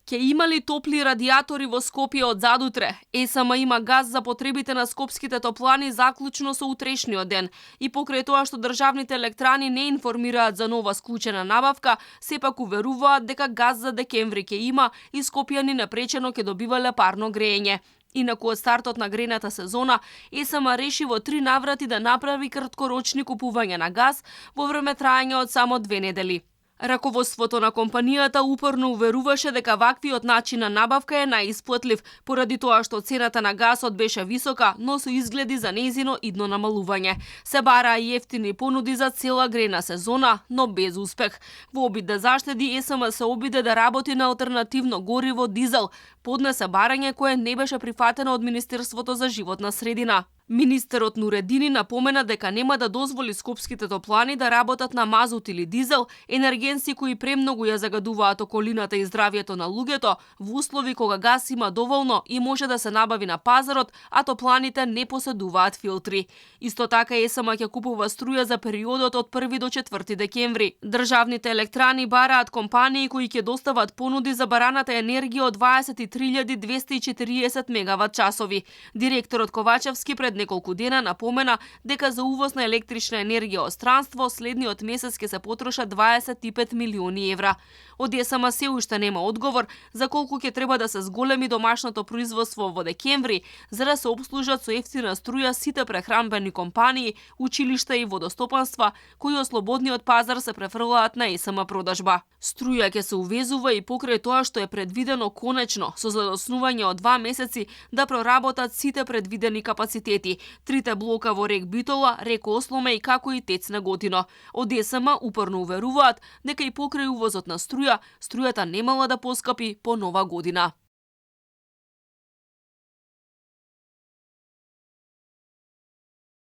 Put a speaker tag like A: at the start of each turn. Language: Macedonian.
A: Ке имали топли радиатори во Скопје од задутре. ЕСМ има газ за потребите на скопските топлани заклучно со утрешниот ден. И покрај тоа што државните електрани не информираат за нова склучена набавка, сепак уверуваат дека газ за декември ке има и скопјани непречено ке добивале парно грејење. Инаку од стартот на грејната сезона, ЕСМ реши во 3 наврати да направи краткорочни купувања на газ во време траење од само 2 недели. Раководството на компанијата упорно уверуваше дека ваквиот начин на набавка е најисплатлив, поради тоа што цената на газот беше висока, но со изгледи за нејзино идно намалување. Се бараа и ефтини понуди за цела грејна сезона, но без успех. Во обид да заштеди, ЕСМ се обиде да работи на алтернативно гориво дизел, поднесе барање кое не беше прифатено од Министерството за животна средина. Министерот Нуредини напомена дека нема да дозволи скопските топлани да работат на мазут или дизел, енергенси кои премногу ја загадуваат околината и здравјето на луѓето, во услови кога газ има доволно и може да се набави на пазарот, а топланите не поседуваат филтри. Исто така ЕСМ ќе купува струја за периодот од 1 до 4 декември. Државните електрани бараат компании кои ќе достават понуди за бараната енергија од 23.240 мегават часови. Директорот Ковачевски пред неколку дена напомена дека за увоз на електрична енергија од странство следниот месец ќе се потрошат 25 милиони евра. Од ЕСМ се уште нема одговор за колку ќе треба да се зголеми домашното производство во декември, за да се обслужат со ефтина струја сите прехранбени компании, училишта и водостопанства кои од слободниот пазар се префрлаат на ЕСМ продажба. Струја ќе се увезува и покрај тоа што е предвидено конечно со задоснување од 2 месеци да проработат сите предвидени капацитети, 3 блока во Рек Битола, Рек Осломе и како и ТЕЦ Неготино. Од ЕСМ упорно уверуваат дека и покрај увозот на струјата немала да поскапи по нова година.